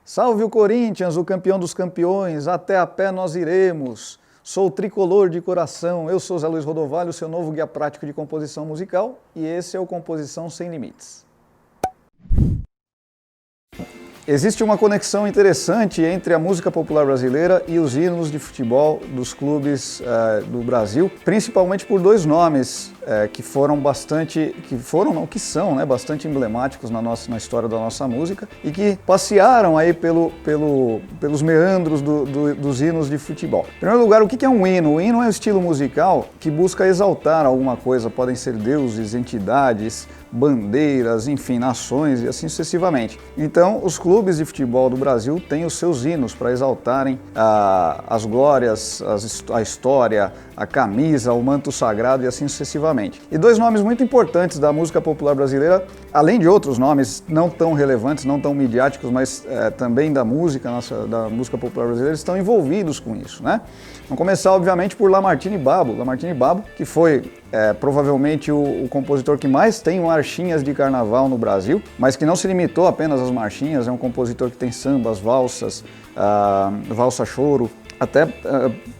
Salve o Corinthians, o campeão dos campeões, até a pé nós iremos. Sou tricolor de coração, eu sou Zé Luiz Rodovalho, seu novo guia prático de composição musical, e esse é o Composição Sem Limites. Existe uma conexão interessante entre a música popular brasileira e os hinos de futebol dos clubes do Brasil, principalmente por dois nomes que são bastante emblemáticos na história da nossa música e que passearam aí pelos meandros dos hinos de futebol. Em primeiro lugar, o que é um hino? O hino é um estilo musical que busca exaltar alguma coisa, podem ser deuses, entidades, bandeiras, enfim, nações e assim sucessivamente. Então, os clubes de futebol do Brasil têm os seus hinos para exaltarem as glórias, a história, a camisa, o manto sagrado e assim sucessivamente. E dois nomes muito importantes da música popular brasileira, além de outros nomes não tão relevantes, não tão midiáticos, mas também da música popular brasileira, estão envolvidos com isso, né? Vamos começar, obviamente, por Lamartine Babo. Lamartine Babo, que foi provavelmente o compositor que mais tem marchinhas de carnaval no Brasil, mas que não se limitou apenas às marchinhas, é um compositor que tem sambas, valsas, valsa-choro, até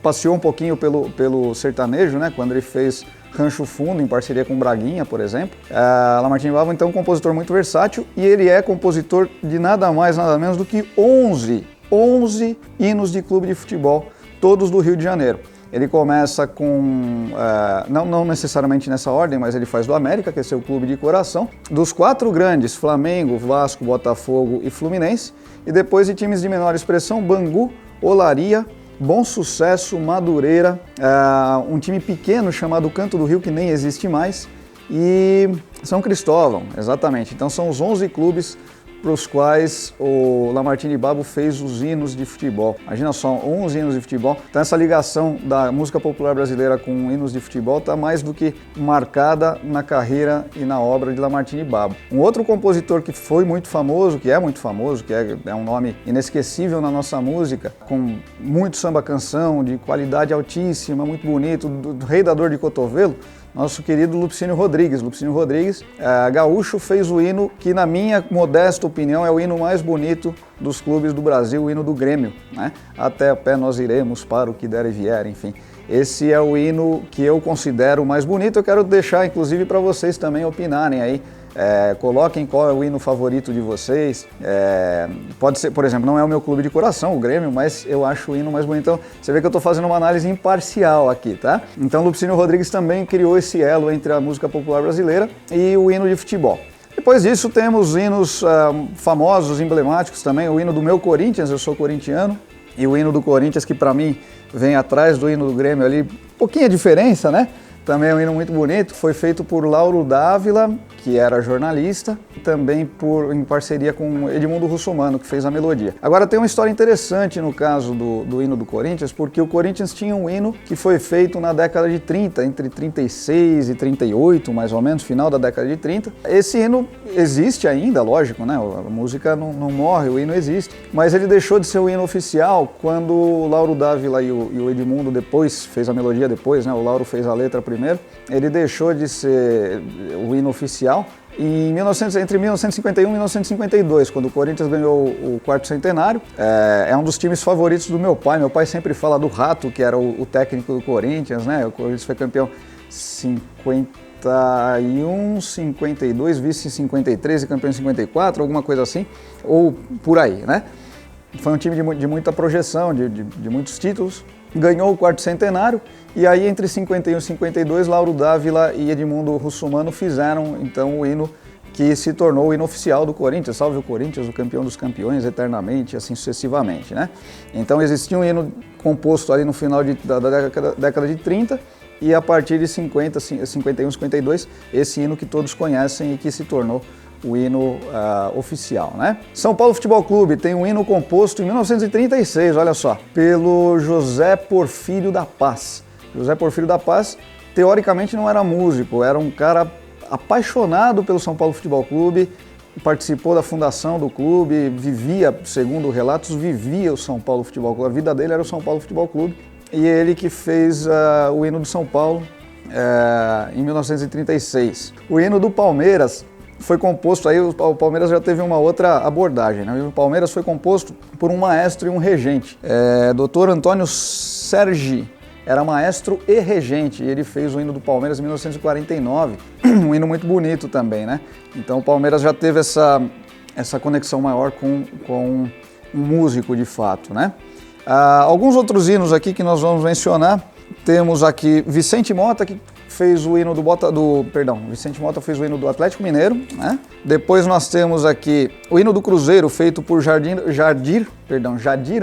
passeou um pouquinho pelo sertanejo, né, quando ele fez Rancho Fundo, em parceria com Braguinha, por exemplo. Lamartine Babo, então, é um compositor muito versátil, e ele é compositor de nada mais, nada menos do que 11 hinos de clube de futebol, todos do Rio de Janeiro. Ele começa com, não necessariamente nessa ordem, mas ele faz do América, que é seu clube de coração, dos quatro grandes, Flamengo, Vasco, Botafogo e Fluminense, e depois de times de menor expressão, Bangu, Olaria, Bom Sucesso, Madureira, um time pequeno chamado Canto do Rio, que nem existe mais, e São Cristóvão, exatamente. Então são os 11 clubes para os quais o Lamartine Babo fez os hinos de futebol. Imagina só, 11 hinos de futebol. Então essa ligação da música popular brasileira com hinos de futebol está mais do que marcada na carreira e na obra de Lamartine Babo. Um outro compositor que foi muito famoso, que é um nome inesquecível na nossa música, com muito samba-canção, de qualidade altíssima, muito bonito, do rei da dor de cotovelo, nosso querido Lupicínio Rodrigues. Lupicínio Rodrigues, gaúcho, fez o hino que, na minha modesta opinião, é o hino mais bonito dos clubes do Brasil, o hino do Grêmio, né? Até a pé nós iremos, para o que der e vier, enfim. Esse é o hino que eu considero o mais bonito. Eu quero deixar, inclusive, para vocês também opinarem aí. Coloquem qual é o hino favorito de vocês. Pode ser, por exemplo, não é o meu clube de coração, o Grêmio, mas eu acho o hino mais bonito. Então, você vê que eu estou fazendo uma análise imparcial aqui, tá? Então, Lupicínio Rodrigues também criou esse elo entre a música popular brasileira e o hino de futebol. Depois disso, temos hinos famosos, emblemáticos também. O hino do meu Corinthians, eu sou corintiano, e o hino do Corinthians, que para mim vem atrás do hino do Grêmio ali, pouquinha diferença, né? Também é um hino muito bonito, foi feito por Lauro Dávila, que era jornalista, e também em parceria com Edmundo Russomano, que fez a melodia. Agora tem uma história interessante no caso do hino do Corinthians, porque o Corinthians tinha um hino que foi feito na década de 30, entre 36 e 38, mais ou menos, final da década de 30. Esse hino existe ainda, lógico, né? A música não morre, o hino existe, mas ele deixou de ser o hino oficial quando o Lauro Dávila e o Edmundo depois, fez a melodia depois, né? O Lauro fez a letra primeiro, ele deixou de ser o hino oficial entre 1951 e 1952, quando o Corinthians ganhou o quarto centenário. É um dos times favoritos do meu pai. Meu pai sempre fala do Rato, que era o técnico do Corinthians, né? O Corinthians foi campeão 51, 52, vice em 53 e campeão em 54, alguma coisa assim, ou por aí, né? Foi um time de muita projeção, de muitos títulos. Ganhou o quarto centenário, e aí entre 51 e 52, Lauro Dávila e Edmundo Russomano fizeram então o hino que se tornou o hino oficial do Corinthians. Salve o Corinthians, o campeão dos campeões, eternamente, assim sucessivamente, né? Então existia um hino composto ali no final da década de 30, e a partir de 50, 51, 52, esse hino que todos conhecem e que se tornou o hino oficial, né? São Paulo Futebol Clube tem um hino composto em 1936, olha só, pelo José Porfírio da Paz. José Porfírio da Paz, teoricamente, não era músico, era um cara apaixonado pelo São Paulo Futebol Clube, participou da fundação do clube, vivia, segundo relatos, vivia o São Paulo Futebol Clube, a vida dele era o São Paulo Futebol Clube, e ele que fez o hino do São Paulo em 1936. O hino do Palmeiras foi composto, aí o Palmeiras já teve uma outra abordagem, né? O Palmeiras foi composto por um maestro e um regente. Dr. Antônio Sergi era maestro e regente, e ele fez o hino do Palmeiras em 1949, um hino muito bonito também, né? Então o Palmeiras já teve essa conexão maior com um músico de fato, né? Alguns outros hinos aqui que nós vamos mencionar, temos aqui Vicente Mota, que fez o hino Vicente Mota fez o hino do Atlético Mineiro, né? Depois nós temos aqui o hino do Cruzeiro, feito por Jadir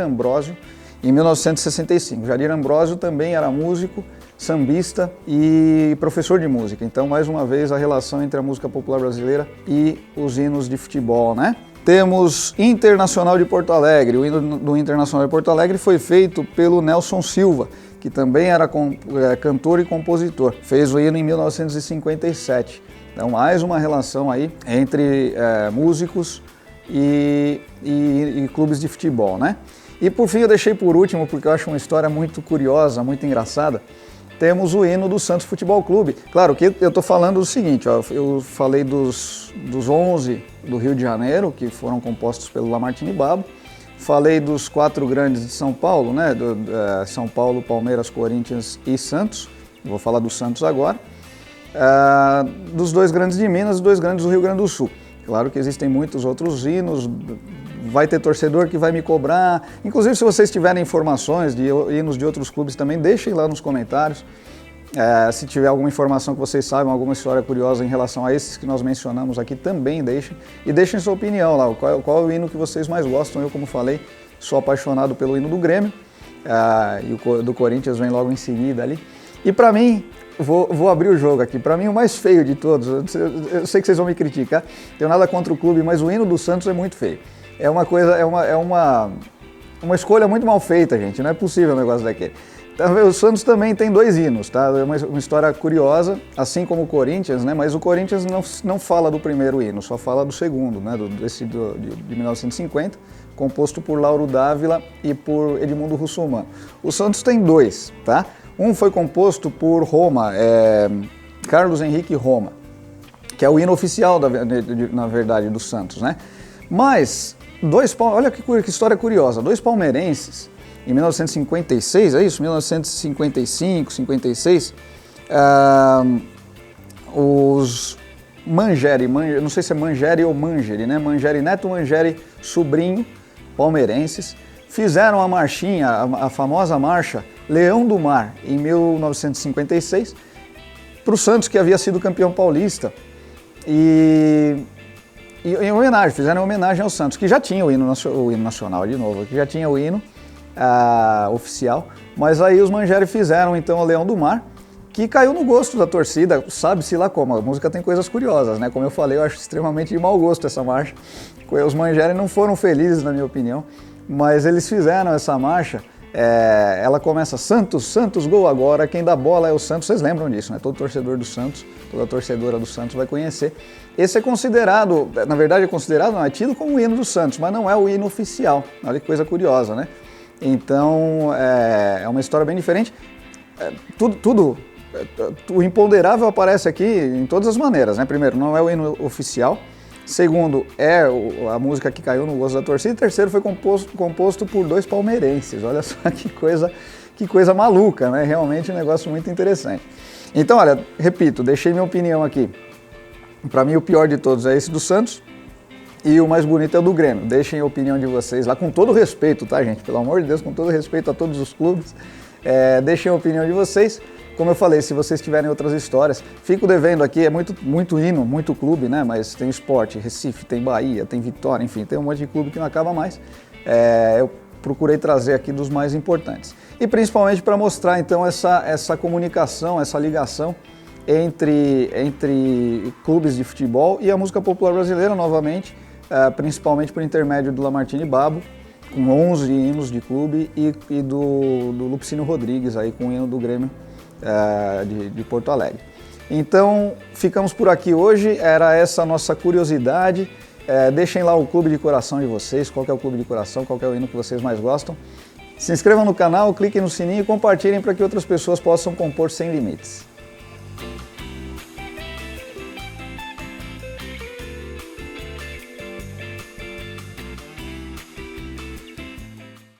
Ambrósio, em 1965. Jadir Ambrósio também era músico, sambista e professor de música. Então, mais uma vez, a relação entre a música popular brasileira e os hinos de futebol, né? Temos Internacional de Porto Alegre. O hino do Internacional de Porto Alegre foi feito pelo Nelson Silva, que também era cantor e compositor. Fez o hino em 1957. Então, mais uma relação aí entre músicos e clubes de futebol, né? E por fim, eu deixei por último, porque eu acho uma história muito curiosa, muito engraçada, temos o hino do Santos Futebol Clube. Claro que eu estou falando o seguinte, ó, eu falei dos 11 do Rio de Janeiro, que foram compostos pelo Lamartine Babo, falei dos 4 grandes de São Paulo, né, São Paulo, Palmeiras, Corinthians e Santos, vou falar do Santos agora, dos 2 grandes de Minas e 2 grandes do Rio Grande do Sul. Claro que existem muitos outros hinos, vai ter torcedor que vai me cobrar. Inclusive, se vocês tiverem informações de hinos de outros clubes também, deixem lá nos comentários. Se tiver alguma informação que vocês saibam, alguma história curiosa em relação a esses que nós mencionamos aqui, também deixem. E deixem sua opinião lá, qual é o hino que vocês mais gostam. Eu, como falei, sou apaixonado pelo hino do Grêmio, e o do Corinthians vem logo em seguida ali. E para mim, vou abrir o jogo aqui, para mim o mais feio de todos, eu sei que vocês vão me criticar, tenho nada contra o clube, mas o hino do Santos é muito feio. É uma escolha muito mal feita, gente, não é possível um negócio daquele. Então, o Santos também tem 2 hinos, tá? É uma história curiosa, assim como o Corinthians, né? Mas o Corinthians não fala do primeiro hino, só fala do segundo, né? De 1950, composto por Lauro Dávila e por Edmundo Russomano. O Santos tem 2, tá? Um foi composto por Roma, Carlos Henrique Roma, que é o hino oficial, na verdade, do Santos, né? Mas, olha que história curiosa, 2 palmeirenses, em 1956, é isso? 1955, 56, os Mangieri, não sei se é Mangieri ou Mangeri, né? Mangieri Neto, Mangieri Sobrinho, palmeirenses, fizeram a marchinha, a famosa marcha Leão do Mar, em 1956, para o Santos, que havia sido campeão paulista, e em homenagem, fizeram homenagem ao Santos, que já tinha o hino nacional, de novo, que já tinha o hino oficial, mas aí os Mangieri fizeram então o Leão do Mar, que caiu no gosto da torcida, sabe-se lá como, a música tem coisas curiosas, né? Como eu falei, eu acho extremamente de mau gosto essa marcha, os Mangieri não foram felizes, na minha opinião, mas eles fizeram essa marcha. Ela começa Santos, Santos, gol agora, quem dá bola é o Santos, vocês lembram disso, né? Todo torcedor do Santos, toda torcedora do Santos vai conhecer. Esse é considerado, na verdade não, é tido como o hino do Santos, mas não é o hino oficial, olha que coisa curiosa, né? Então, é uma história bem diferente. O imponderável aparece aqui em todas as maneiras, né? Primeiro, não é o hino oficial. Segundo, é a música que caiu no gosto da torcida. E terceiro, foi composto por 2 palmeirenses. Olha só que coisa maluca, né? Realmente um negócio muito interessante. Então, olha, repito, deixei minha opinião aqui. Para mim, o pior de todos é esse do Santos. E o mais bonito é o do Grêmio. Deixem a opinião de vocês lá, com todo respeito, tá, gente? Pelo amor de Deus, com todo respeito a todos os clubes. Deixem a opinião de vocês. Como eu falei, se vocês tiverem outras histórias, fico devendo aqui, é muito hino, muito clube, né? Mas tem Sport, Recife, tem Bahia, tem Vitória, enfim, tem um monte de clube que não acaba mais. Eu procurei trazer aqui dos mais importantes. E principalmente para mostrar, então, essa comunicação, essa ligação entre clubes de futebol e a música popular brasileira, novamente, principalmente por intermédio do Lamartine Babo, com 11 hinos de clube, e do Lupicínio Rodrigues, aí, com o hino do Grêmio de Porto Alegre. Então, ficamos por aqui hoje, era essa a nossa curiosidade. Deixem lá o clube de coração de vocês, qual que é o clube de coração, qual que é o hino que vocês mais gostam. Se inscrevam no canal, cliquem no sininho e compartilhem para que outras pessoas possam compor sem limites.